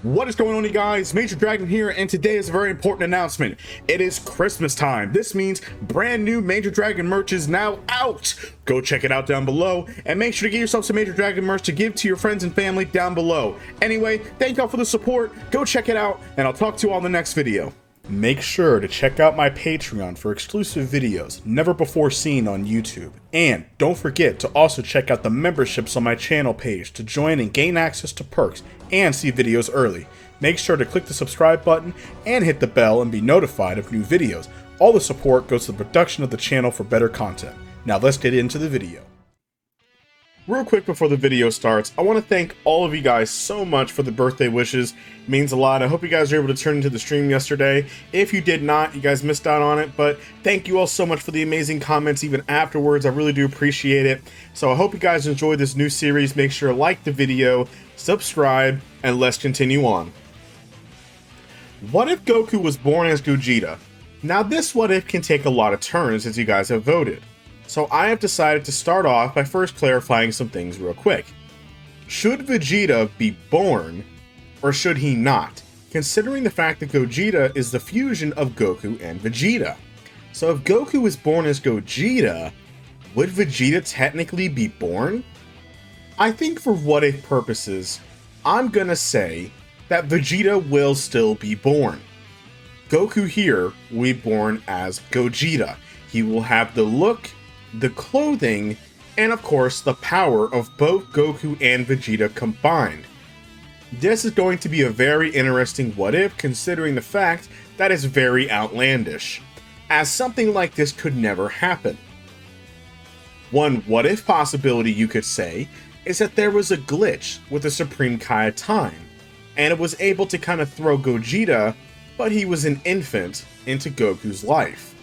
What is going on, you guys? Major Dragon here, and today is a very important announcement. It is Christmas time. This means brand new Major Dragon merch is now out. Go check it out down below, and make sure to get yourself some Major Dragon merch to give to your friends and family down below. Anyway, thank y'all for the support. Go check it out, and I'll talk to you all in the next video. Make sure to check out my Patreon for exclusive videos never before seen on YouTube. And don't forget to also check out the memberships on my channel page to join and gain access to perks and see videos early. Make sure to click the subscribe button and hit the bell and be notified of new videos. All the support goes to the production of the channel for better content. Now let's get into the video. Real quick before the video starts, I want to thank all of you guys so much for the birthday wishes. It means a lot. I hope you guys were able to turn into the stream yesterday. If you did not, you guys missed out on it, but thank you all so much for the amazing comments even afterwards. I really do appreciate it. So I hope you guys enjoyed this new series. Make sure to like the video, subscribe, and let's continue on. What if Goku was born as Gogeta? Now this what if can take a lot of turns as you guys have voted. So I have decided to start off by first clarifying some things real quick. Should Vegeta be born, or should he not? Considering the fact that Gogeta is the fusion of Goku and Vegeta. So if Goku is born as Gogeta, would Vegeta technically be born? I think for what if purposes, I'm gonna say that Vegeta will still be born. Goku here will be born as Gogeta. He will have the look, the clothing, and of course the power of both Goku and Vegeta combined. This is going to be a very interesting what if, considering the fact that it's very outlandish, as something like this could never happen. One what if possibility you could say is that there was a glitch with the Supreme Kai of Time, and it was able to kind of throw Gogeta, but he was an infant, into Goku's life.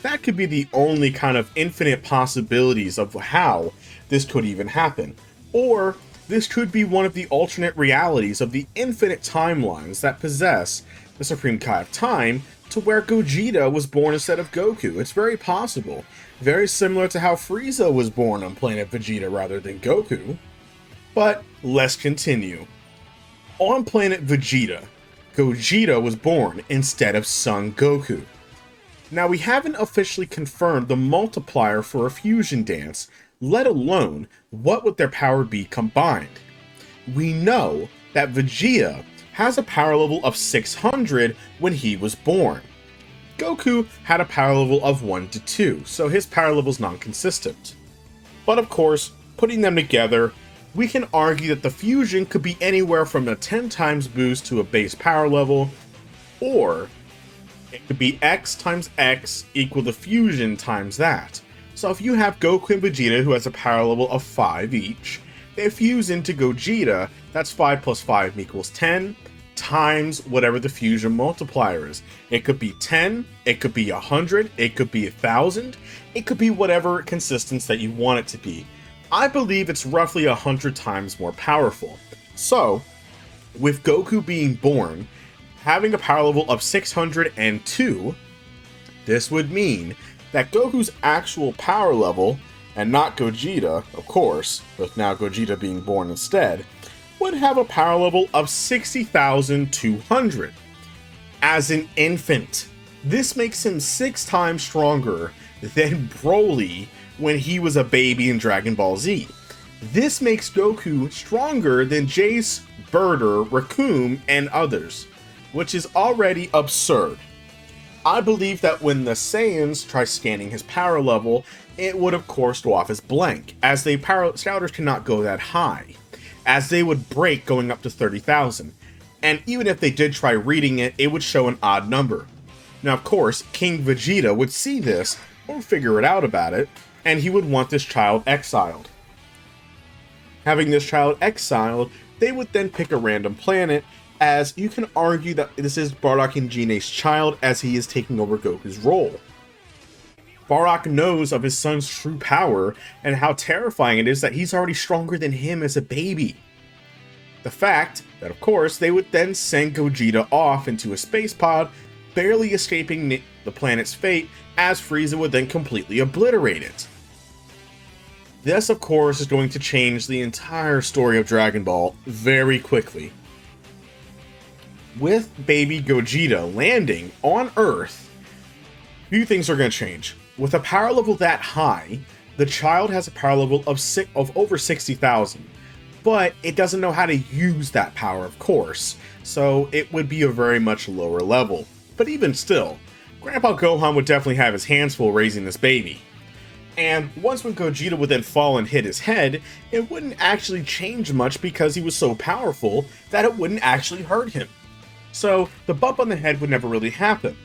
That could be the only kind of infinite possibilities of how this could even happen. Or this could be one of the alternate realities of the infinite timelines that possess the Supreme Kai of Time, to where Gogeta was born instead of Goku. It's very possible. Very similar to how Frieza was born on planet Vegeta rather than Goku. But let's continue. On planet Vegeta, Gogeta was born instead of Son Goku. Now, we haven't officially confirmed the multiplier for a fusion dance, let alone what would their power be combined. We know that Vegeta has a power level of 600 when he was born. Goku had a power level of 1 to 2, so his power level is non-consistent. But of course, putting them together, we can argue that the fusion could be anywhere from a 10 times boost to a base power level, or it could be X times X equal the fusion times that. So if you have Goku and Vegeta, who has a power level of 5 each, they fuse into Gogeta, that's 5 plus 5 equals 10, times whatever the fusion multiplier is. It could be 10, it could be 100, it could be 1,000, it could be whatever consistence that you want it to be. I believe it's roughly 100 times more powerful. So, with Goku being born, having a power level of 602, this would mean that Goku's actual power level, and not Gogeta, of course, with now Gogeta being born instead, would have a power level of 60,200. As an infant, this makes him 6 times stronger than Broly when he was a baby in Dragon Ball Z. This makes Goku stronger than Jace, Birder, Raccoon, and others, which is already absurd. I believe that when the Saiyans try scanning his power level, it would of course go off as blank, as the power scouters cannot go that high, as they would break going up to 30,000, and even if they did try reading it, it would show an odd number. Now of course, King Vegeta would see this, or figure it out about it, and he would want this child exiled. Having this child exiled, they would then pick a random planet, as you can argue that this is Bardock and Jine's child, as he is taking over Goku's role. Bardock knows of his son's true power, and how terrifying it is that he's already stronger than him as a baby. The fact that, of course, they would then send Gogeta off into a space pod, barely escaping the planet's fate, as Frieza would then completely obliterate it. This, of course, is going to change the entire story of Dragon Ball very quickly. With baby Gogeta landing on Earth, few things are going to change. With a power level that high, the child has a power level of over 60,000, but it doesn't know how to use that power, of course, so it would be a very much lower level. But even still, Grandpa Gohan would definitely have his hands full raising this baby. And once when Gogeta would then fall and hit his head, it wouldn't actually change much because he was so powerful that it wouldn't actually hurt him. So the bump on the head would never really happen.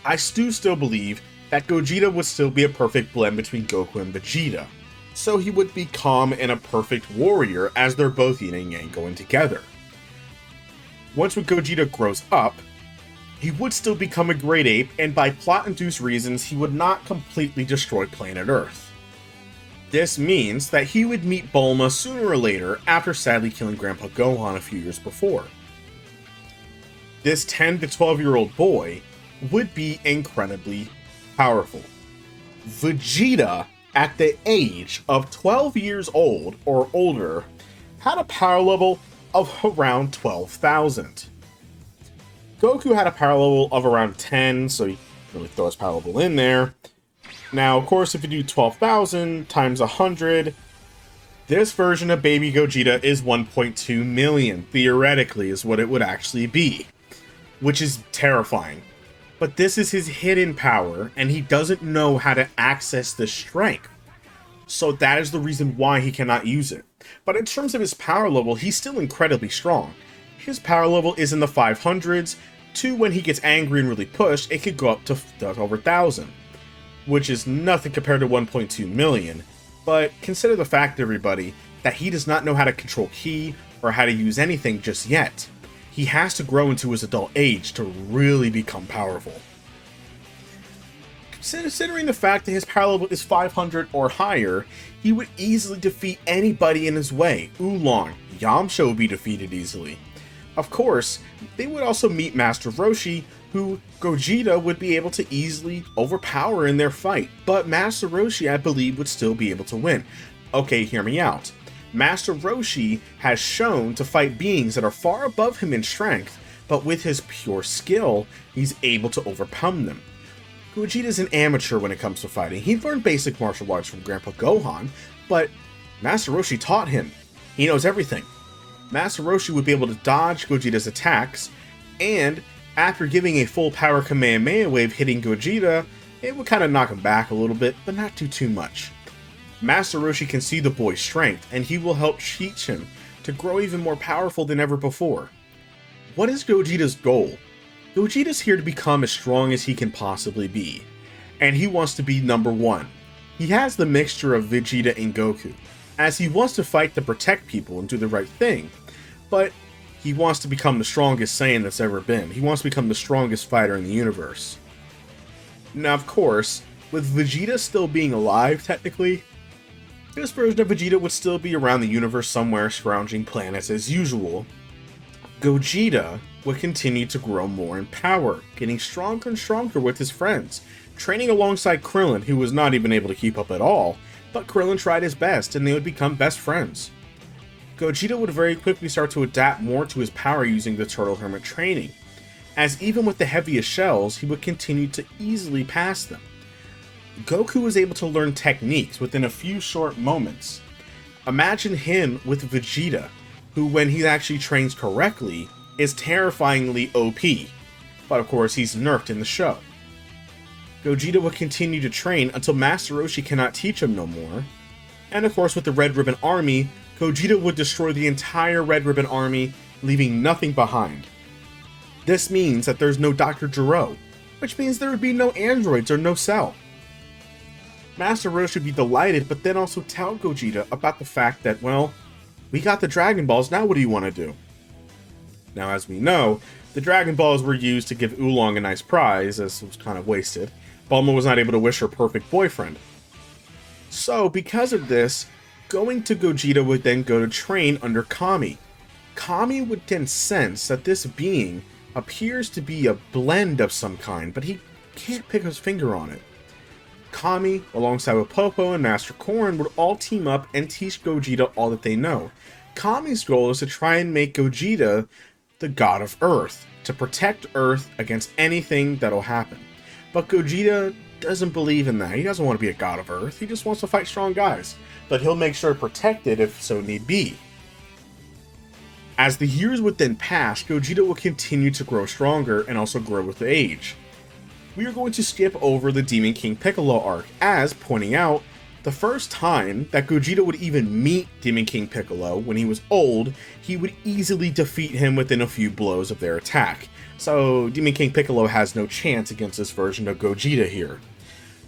I do still believe that Gogeta would still be a perfect blend between Goku and Vegeta, so he would be calm and a perfect warrior as they're both yin and yang going together. Once when Gogeta grows up, he would still become a great ape, and by plot-induced reasons, he would not completely destroy planet Earth. This means that he would meet Bulma sooner or later after sadly killing Grandpa Gohan a few years before. This 10 to 12-year-old boy would be incredibly powerful. Vegeta, at the age of 12 years old or older, had a power level of around 12,000. Goku had a power level of around 10, so you really throw his power level in there. Now, of course, if you do 12,000 times 100, this version of Baby Gogeta is 1.2 million, theoretically, is what it would actually be, which is terrifying. But this is his hidden power, and he doesn't know how to access this strength. So that is the reason why he cannot use it. But in terms of his power level, he's still incredibly strong. His power level is in the 500s, to when he gets angry and really pushed, it could go up to over 1,000, which is nothing compared to 1.2 million. But consider the fact, everybody, that he does not know how to control ki or how to use anything just yet. He has to grow into his adult age to really become powerful. Considering the fact that his power level is 500 or higher, he would easily defeat anybody in his way. Oolong, Yamcha would be defeated easily. Of course, they would also meet Master Roshi, who Gogeta would be able to easily overpower in their fight, but Master Roshi, I believe, would still be able to win. Okay, hear me out. Master Roshi has shown to fight beings that are far above him in strength, but with his pure skill, he's able to overcome them. Gogeta's an amateur when it comes to fighting. He learned basic martial arts from Grandpa Gohan, but Master Roshi taught him. He knows everything. Master Roshi would be able to dodge Gogeta's attacks, and after giving a full power Kamehameha wave hitting Gogeta, it would kind of knock him back a little bit, but not too much. Master Roshi can see the boy's strength, and he will help teach him to grow even more powerful than ever before. What is Gogeta's goal? Gogeta's here to become as strong as he can possibly be, and he wants to be number one. He has the mixture of Vegeta and Goku, as he wants to fight to protect people and do the right thing, but he wants to become the strongest Saiyan that's ever been. He wants to become the strongest fighter in the universe. Now, of course, with Vegeta still being alive, technically, this version of Vegeta would still be around the universe somewhere, scrounging planets as usual. Gogeta would continue to grow more in power, getting stronger and stronger with his friends, training alongside Krillin, who was not even able to keep up at all, but Krillin tried his best and they would become best friends. Gogeta would very quickly start to adapt more to his power using the Turtle Hermit training, as even with the heaviest shells, he would continue to easily pass them. Goku was able to learn techniques within a few short moments. Imagine him with Vegeta, who when he actually trains correctly, is terrifyingly OP, but of course he's nerfed in the show. Gogeta would continue to train until Master Roshi cannot teach him no more, and of course with the Red Ribbon Army, Gogeta would destroy the entire Red Ribbon Army, leaving nothing behind. This means that there's no Dr. Gero, which means there would be no androids or no Cell. Master Roshi would be delighted, but then also tell Gogeta about the fact that, well, we got the Dragon Balls, now what do you want to do? Now, as we know, the Dragon Balls were used to give Oolong a nice prize, as it was kind of wasted. Bulma was not able to wish her perfect boyfriend. So, because of this, going to Gogeta would then go to train under Kami. Kami would then sense that this being appears to be a blend of some kind, but he can't pick his finger on it. Kami, alongside with Popo and Master Corrin, would all team up and teach Gogeta all that they know. Kami's goal is to try and make Gogeta the god of Earth, to protect Earth against anything that'll happen. But Gogeta doesn't believe in that. He doesn't want to be a god of Earth. He just wants to fight strong guys. But he'll make sure to protect it if so need be. As the years would then pass, Gogeta will continue to grow stronger and also grow with age. We are going to skip over the Demon King Piccolo arc, as, pointing out, the first time that Gogeta would even meet Demon King Piccolo, when he was old, he would easily defeat him within a few blows of their attack. So Demon King Piccolo has no chance against this version of Gogeta here.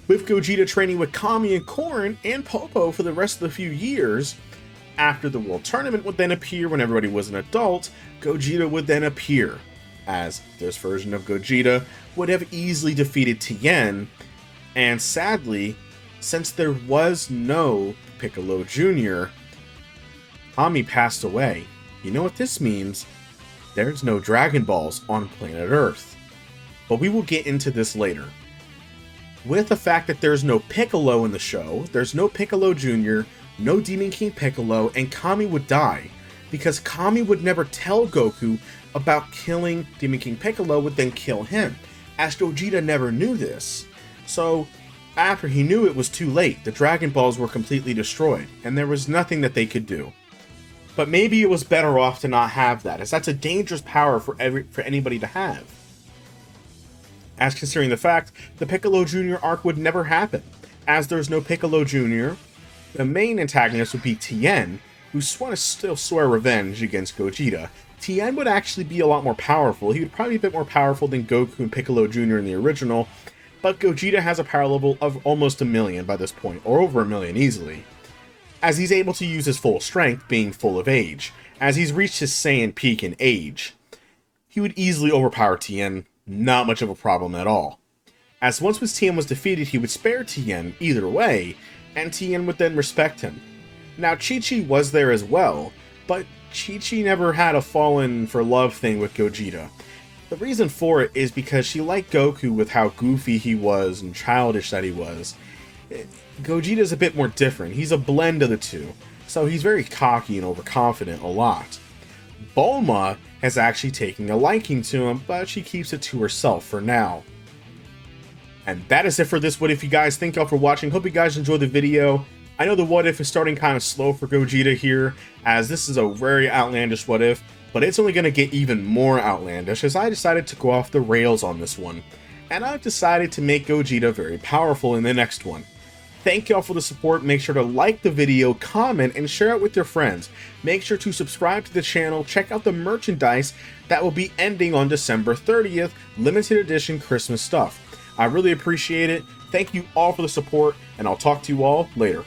With Gogeta training with Kami and Korin and Popo for the rest of the few years, after the World Tournament would then appear when everybody was an adult, Gogeta would then appear, as this version of Gogeta would have easily defeated Tien, and sadly, since there was no Piccolo Jr., Kami passed away. You know what this means? There's no Dragon Balls on planet Earth. But we will get into this later. With the fact that there's no Piccolo in the show, there's no Piccolo Jr., no Demon King Piccolo, and Kami would die, because Kami would never tell Goku about killing Demon King Piccolo, would then kill him, as Gogeta never knew this. So, after he knew, it was too late. The Dragon Balls were completely destroyed, and there was nothing that they could do. But maybe it was better off to not have that, as that's a dangerous power for anybody to have. As considering the fact, the Piccolo Jr. arc would never happen. As there's no Piccolo Jr., the main antagonist would be Tien, who's want to still swear revenge against Gogeta. Tien would actually be a lot more powerful. He would probably be a bit more powerful than Goku and Piccolo Jr. in the original, but Gogeta has a power level of almost 1 million by this point, or over 1 million easily, as he's able to use his full strength, being full of age, as he's reached his Saiyan peak in age. He would easily overpower Tien, not much of a problem at all. As once Tien was defeated, he would spare Tien either way, and Tien would then respect him. Now Chi-Chi was there as well, but Chi-Chi never had a fallen for love thing with Gogeta. The reason for it is because she liked Goku with how goofy he was and childish that he was. Gogeta's a bit more different. He's a blend of the two, so he's very cocky and overconfident a lot. Bulma has actually taken a liking to him, but she keeps it to herself for now. And that is it for this What If, you guys. Thank y'all for watching. Hope you guys enjoyed the video. I know the What If is starting kind of slow for Gogeta here, as this is a very outlandish What If, but it's only going to get even more outlandish as I decided to go off the rails on this one. And I've decided to make Gogeta very powerful in the next one. Thank y'all for the support. Make sure to like the video, comment, and share it with your friends. Make sure to subscribe to the channel. Check out the merchandise that will be ending on December 30th, limited edition Christmas stuff. I really appreciate it. Thank you all for the support, and I'll talk to you all later.